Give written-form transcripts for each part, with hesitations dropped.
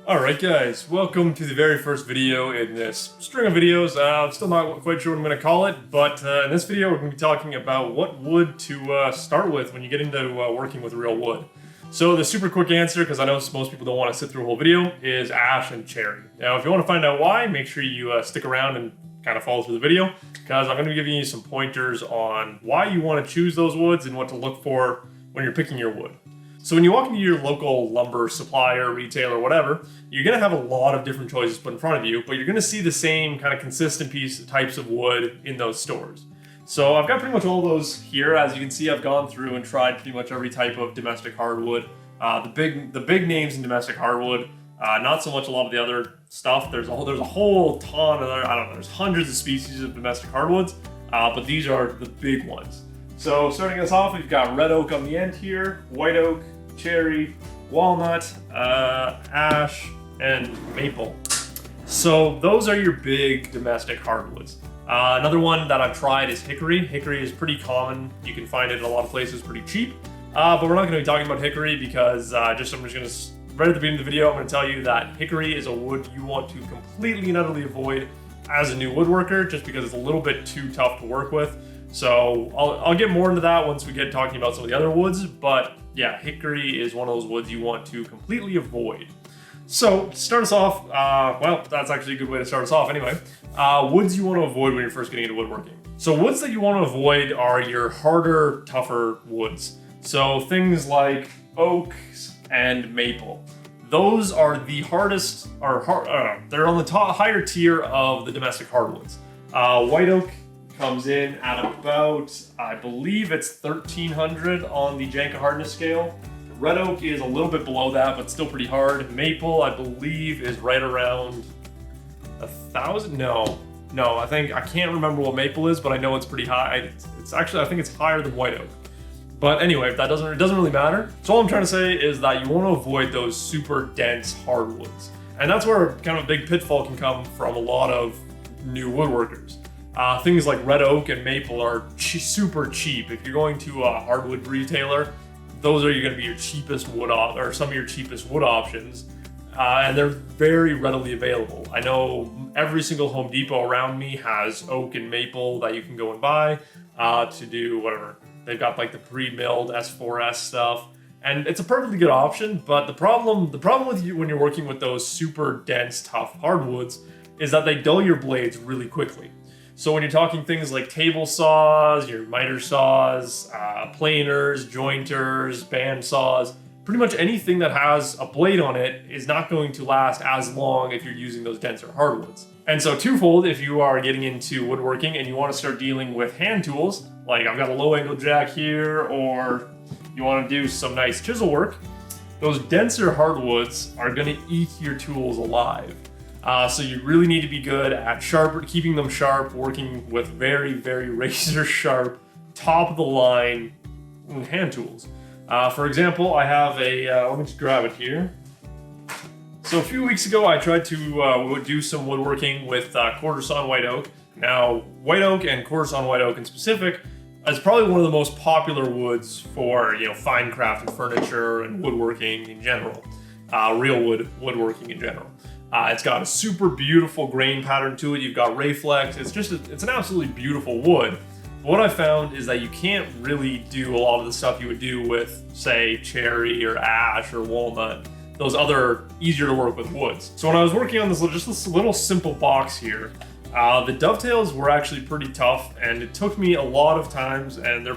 Alright guys, welcome to the very first video in this string of videos. I'm still not quite sure what I'm going to call it, but in this video we're going to be talking about what wood to start with when you get into working with real wood. So the super quick answer, because I know most people don't want to sit through a whole video, is ash and cherry. Now if you want to find out why, make sure you stick around and kind of follow through the video, because I'm going to be giving you some pointers on why you want to choose those woods and what to look for when you're picking your wood. So when you walk into your local lumber supplier, retailer, whatever, you're going to have a lot of different choices put in front of you, but you're going to see the same kind of consistent types of wood in those stores. So I've got pretty much all those here. As you can see, I've gone through and tried pretty much every type of domestic hardwood. The big names in domestic hardwood, not so much a lot of the other stuff. There's a whole ton of there's hundreds of species of domestic hardwoods, but these are the big ones. So starting us off, we've got red oak on the end here, white oak, cherry, walnut, ash, and maple. So those are your big domestic hardwoods. Another one that I've tried is hickory. Hickory is pretty common. You can find it in a lot of places pretty cheap. But we're not going to be talking about hickory because I'm just going to, right at the beginning of the video, I'm going to tell you that hickory is a wood you want to completely and utterly avoid as a new woodworker, just because it's a little bit too tough to work with. So I'll get more into that once we get talking about some of the other woods, but yeah, hickory is one of those woods you want to completely avoid. So to start us off, well, that's actually a good way to start us off anyway. Woods you want to avoid when you're first getting into woodworking. So woods that you want to avoid are your harder, tougher woods. So things like oaks and maple. Those are the hardest, they're on the higher tier of the domestic hardwoods. White oak comes in at about, I believe it's 1300 on the Janka Hardness Scale. Red oak is a little bit below that, but still pretty hard. Maple, I believe, is right around 1,000. No, I can't remember what maple is, but I know it's pretty high. It's actually, I think it's higher than white oak. But anyway, it doesn't really matter. So all I'm trying to say is that you want to avoid those super dense hardwoods. And that's where kind of a big pitfall can come from a lot of new woodworkers. Things like red oak and maple are super cheap. If you're going to a hardwood retailer, those are going to be your cheapest wood or some of your cheapest wood options, and they're very readily available. I know every single Home Depot around me has oak and maple that you can go and buy to do whatever. They've got like the pre-milled S4S stuff, and it's a perfectly good option. But the problem with you when you're working with those super dense, tough hardwoods is that they dull your blades really quickly. So when you're talking things like table saws, your miter saws, planers, jointers, band saws, pretty much anything that has a blade on it is not going to last as long if you're using those denser hardwoods. And so twofold, if you are getting into woodworking and you want to start dealing with hand tools, like I've got a low angle jack here, or you want to do some nice chisel work, those denser hardwoods are going to eat your tools alive. So you really need to be good at keeping them sharp, working with very, very razor sharp, top of the line hand tools. For example, I have let me just grab it here. So a few weeks ago, I tried to do some woodworking with quarter sawn white oak. Now, white oak and quarter sawn white oak in specific is probably one of the most popular woods for fine craft and furniture and woodworking in general, real woodworking in general. It's got a super beautiful grain pattern to it. You've got Rayflex. It's an absolutely beautiful wood. But what I found is that you can't really do a lot of the stuff you would do with, say, cherry or ash or walnut, those other easier to work with woods. So when I was working on this little simple box here, the dovetails were actually pretty tough, and it took me a lot of times, and they're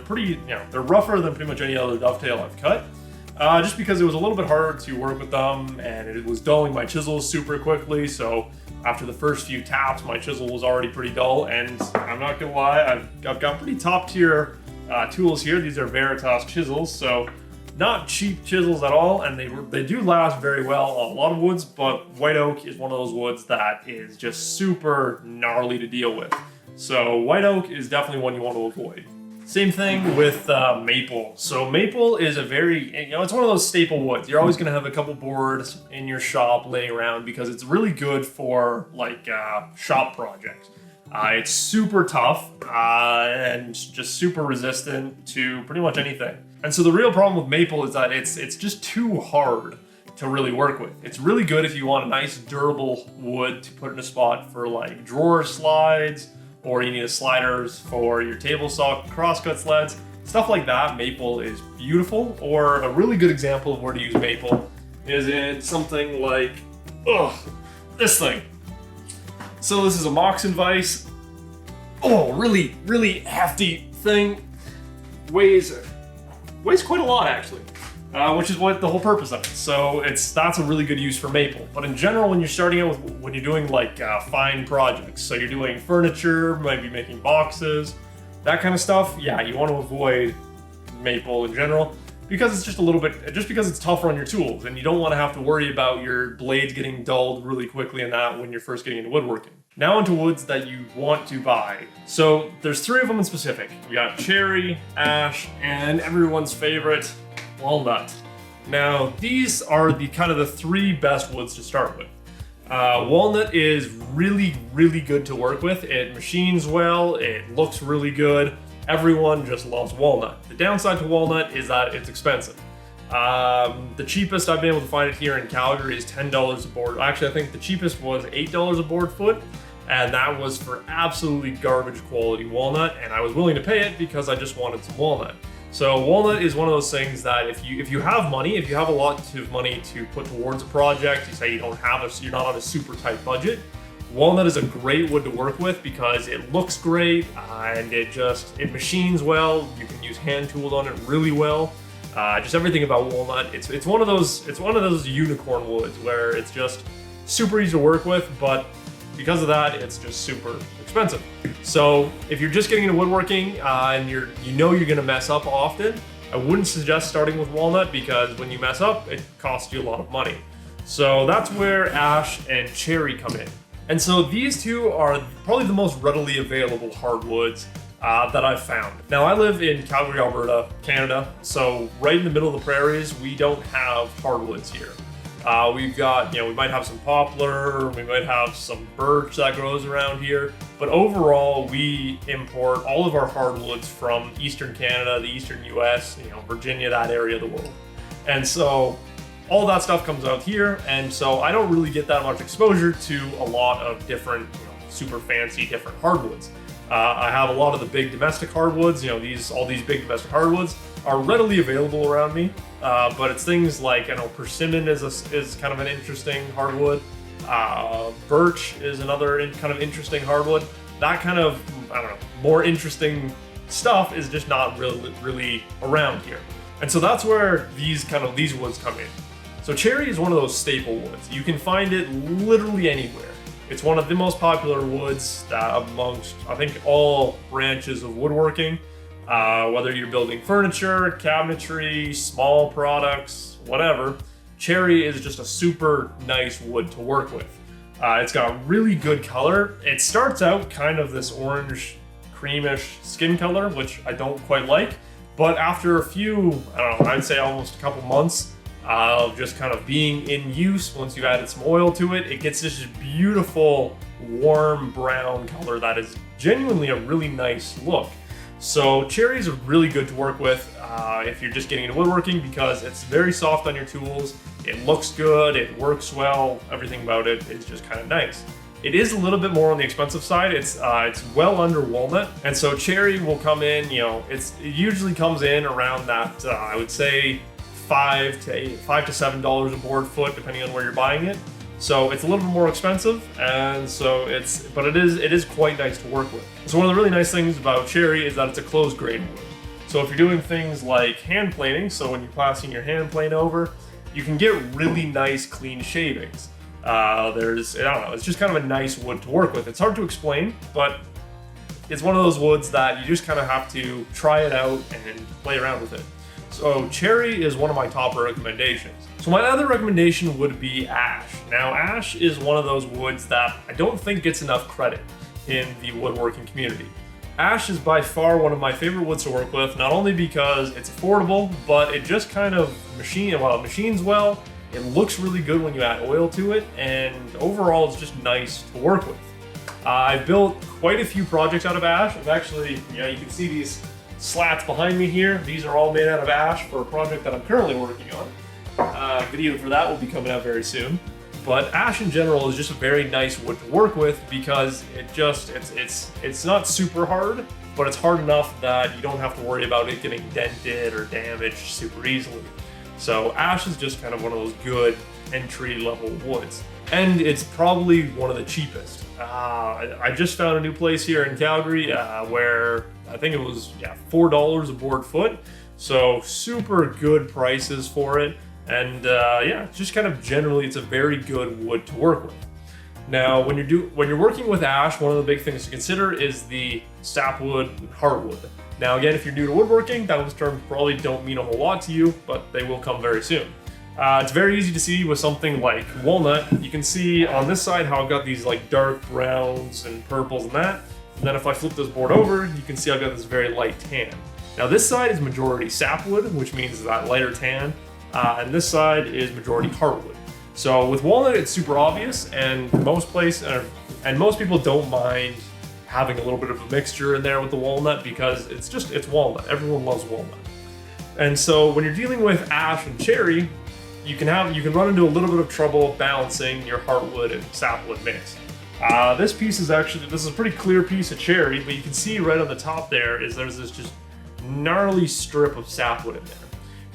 rougher than pretty much any other dovetail I've cut. Just because it was a little bit harder to work with them, and it was dulling my chisels super quickly. So after the first few taps, my chisel was already pretty dull, and I'm not gonna lie, I've got pretty top tier tools here. These are Veritas chisels, so not cheap chisels at all, and they do last very well on a lot of woods, but white oak is one of those woods that is just super gnarly to deal with. So white oak is definitely one you want to avoid. Same thing with maple. So maple is it's one of those staple woods. You're always going to have a couple boards in your shop laying around because it's really good for like shop projects. It's super tough and just super resistant to pretty much anything. And so the real problem with maple is that it's just too hard to really work with. It's really good if you want a nice durable wood to put in a spot for like drawer slides, or you need a sliders for your table saw crosscut sleds, stuff like that. Maple is beautiful. Or a really good example of where to use maple is in something like, this thing. So this is a Moxon vise. Oh, really hefty thing. Weighs quite a lot actually, which is what the whole purpose of it. So that's a really good use for maple. But in general, when you're starting out with, when you're doing like fine projects, so you're doing furniture, might be making boxes, that kind of stuff, yeah, you want to avoid maple in general because it's just a little bit, just because it's tougher on your tools, and you don't want to have to worry about your blades getting dulled really quickly in that when you're first getting into woodworking. Now into woods that you want to buy. So there's 3 of them in specific. We got cherry, ash, and everyone's favorite, walnut. Now these are the kind of the 3 best woods to start with. Walnut is really good to work with. It machines well, it looks really good. Everyone just loves walnut. The downside to walnut is that it's expensive. The cheapest I've been able to find it here in Calgary is $10 a board. Actually, I think the cheapest was $8 a board foot, and that was for absolutely garbage quality walnut, and I was willing to pay it because I just wanted some walnut. So walnut is one of those things that if you have money, if you have a lot of money to put towards a project, you say you're not on a super tight budget, walnut is a great wood to work with because it looks great and it machines well. You can use hand tools on it really well. Just everything about walnut. It's one of those unicorn woods where it's just super easy to work with, but because of that, it's just super expensive. So if you're just getting into woodworking and you're gonna mess up often, I wouldn't suggest starting with walnut because when you mess up, it costs you a lot of money. So that's where ash and cherry come in. And so these 2 are probably the most readily available hardwoods that I've found. Now I live in Calgary, Alberta, Canada, so right in the middle of the prairies, we don't have hardwoods here. We've got, we might have some poplar, we might have some birch that grows around here, but overall we import all of our hardwoods from Eastern Canada, the Eastern US, Virginia, that area of the world. And so all that stuff comes out here, and so I don't really get that much exposure to a lot of different, super fancy different hardwoods. I have a lot of the big domestic hardwoods, all these big domestic hardwoods are readily available around me, but it's things like, persimmon is kind of an interesting hardwood. Birch is another kind of interesting hardwood. That kind of, more interesting stuff is just not really around here. And so that's where these woods come in. So cherry is one of those staple woods. You can find it literally anywhere. It's one of the most popular woods amongst, I think, all branches of woodworking. Whether you're building furniture, cabinetry, small products, whatever, cherry is just a super nice wood to work with. It's got really good color. It starts out kind of this orange, creamish skin color, which I don't quite like. But after a few, I'd say almost a couple months of just kind of being in use, once you've added some oil to it, it gets this beautiful, warm brown color that is genuinely a really nice look. So cherries are really good to work with if you're just getting into woodworking because it's very soft on your tools, it looks good, it works well, everything about it is just kind of nice. It is a little bit more on the expensive side. It's well under walnut, and so cherry will come in. It usually comes in around that I would say $5 to $7 a board foot, depending on where you're buying it. So it's a little bit more expensive, and so but it is quite nice to work with. So one of the really nice things about cherry is that it's a closed grain wood. So if you're doing things like hand planing, so when you're passing your hand plane over, you can get really nice clean shavings. It's just kind of a nice wood to work with. It's hard to explain, but it's one of those woods that you just kind of have to try it out and play around with it. So cherry is one of my top recommendations. So my other recommendation would be ash. Now ash is one of those woods that I don't think gets enough credit in the woodworking community. Ash is by far one of my favorite woods to work with, not only because it's affordable, but it just kind of machines well, it looks really good when you add oil to it, and overall it's just nice to work with. I've built quite a few projects out of ash. I've actually, you can see these slats behind me here. These are all made out of ash for a project that I'm currently working on. video for that will be coming out very soon. But ash in general is just a very nice wood to work with because it's not super hard, but it's hard enough that you don't have to worry about it getting dented or damaged super easily. So ash is just kind of one of those good entry-level woods. And it's probably one of the cheapest. I just found a new place here in Calgary where I think it was $4 a board foot. So super good prices for it. And just kind of generally, it's a very good wood to work with. Now, when you're working with ash, one of the big things to consider is the sapwood and hardwood. Now, again, if you're new to woodworking, those terms probably don't mean a whole lot to you, but they will come very soon. It's very easy to see with something like walnut. You can see on this side how I've got these like dark browns and purples and that. And then if I flip this board over, you can see I've got this very light tan. Now, this side is majority sapwood, which means that lighter tan. And this side is majority hardwood. So with walnut, it's super obvious, and most people don't mind having a little bit of a mixture in there with the walnut because it's walnut. Everyone loves walnut. And so when you're dealing with ash and cherry, you can run into a little bit of trouble balancing your hardwood and sapwood mix. This is a pretty clear piece of cherry, but you can see right on the top there's this just gnarly strip of sapwood in there.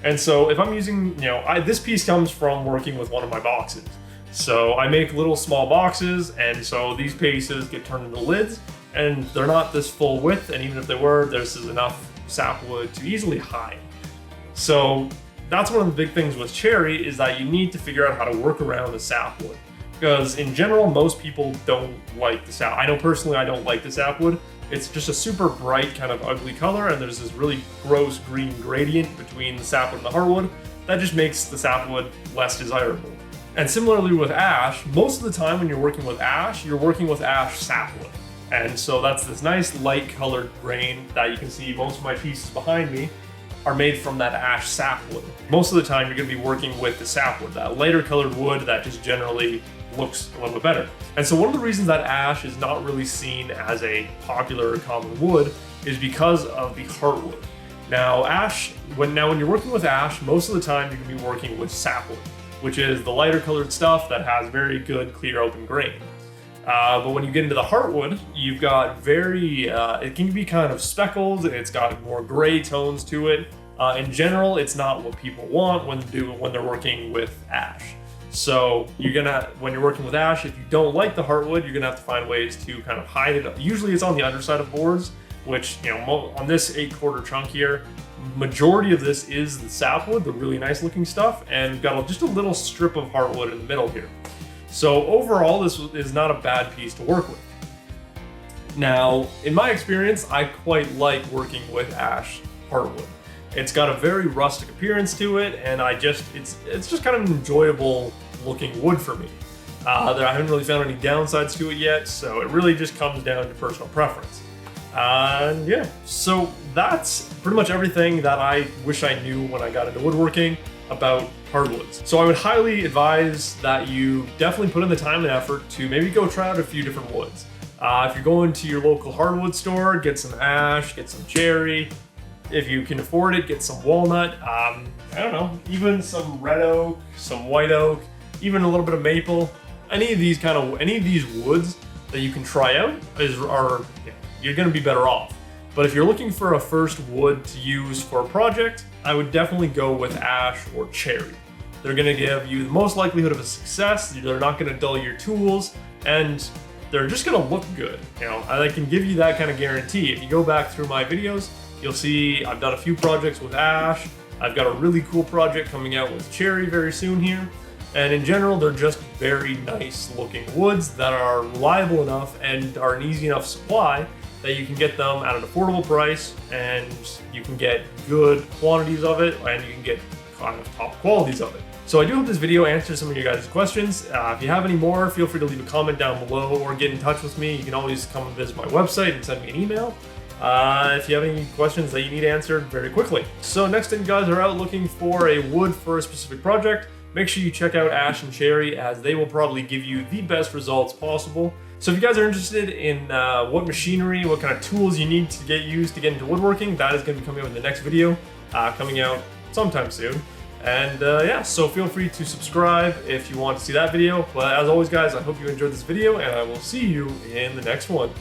And so if I'm using, this piece comes from working with one of my boxes. So I make little small boxes, and so these pieces get turned into lids, and they're not this full width, and even if they were, there's enough sapwood to easily hide. So that's one of the big things with cherry is that you need to figure out how to work around the sapwood. Because in general, most people don't like the sap. I know personally I don't like the sapwood. It's just a super bright kind of ugly color, and there's this really gross green gradient between the sapwood and the hardwood that just makes the sapwood less desirable. And similarly with ash, most of the time when you're working with ash, you're working with ash sapwood. And so that's this nice light colored grain that you can see. Most of my pieces behind me are made from that ash sapwood. Most of the time you're going to be working with the sapwood, that lighter colored wood that just generally looks a little bit better. And so one of the reasons that ash is not really seen as a popular or common wood is because of the hardwood. Now when you're working with ash, most of the time you're going to be working with sapwood, which is the lighter colored stuff that has very good clear open grain. But when you get into the hardwood, you've got it can be kind of speckled, it's got more gray tones to it. In general, it's not what people want when they're working with ash. So when you're working with ash, if you don't like the hardwood, you're gonna have to find ways to kind of hide it. Usually it's on the underside of boards, which, on this 8/4 chunk here, majority of this is the sapwood, the really nice looking stuff, and got just a little strip of hardwood in the middle here. So overall, this is not a bad piece to work with. Now, in my experience, I quite like working with ash hardwood. It's got a very rustic appearance to it, and it's just kind of an enjoyable looking wood for me. I haven't really found any downsides to it yet, so it really just comes down to personal preference. So that's pretty much everything that I wish I knew when I got into woodworking about hardwoods. So I would highly advise that you definitely put in the time and effort to maybe go try out a few different woods. If you're going to your local hardwood store, get some ash, get some cherry. If you can afford it, get some walnut. I don't know, even some red oak, some white oak, even a little bit of maple. Any of these woods that you can try out you're going to be better off. But if you're looking for a first wood to use for a project, I would definitely go with ash or cherry. They're going to give you the most likelihood of a success. They're not going to dull your tools, and they're just going to look good. I can give you that kind of guarantee. If you go back through my videos, you'll see I've done a few projects with ash. I've got a really cool project coming out with cherry very soon here. And in general, they're just very nice looking woods that are reliable enough and are an easy enough supply that you can get them at an affordable price, and you can get good quantities of it, and you can get kind of top qualities of it. So I do hope this video answers some of your guys' questions. If you have any more, feel free to leave a comment down below or get in touch with me. You can always come and visit my website and send me an email if you have any questions that you need answered very quickly. So next time you guys are out looking for a wood for a specific project, make sure you check out ash and cherry, as they will probably give you the best results possible. So if you guys are interested in what machinery, what kind of tools you need to get into woodworking, that is going to be coming out in the next video, coming out sometime soon. And yeah, so feel free to subscribe if you want to see that video. But as always, guys, I hope you enjoyed this video, and I will see you in the next one.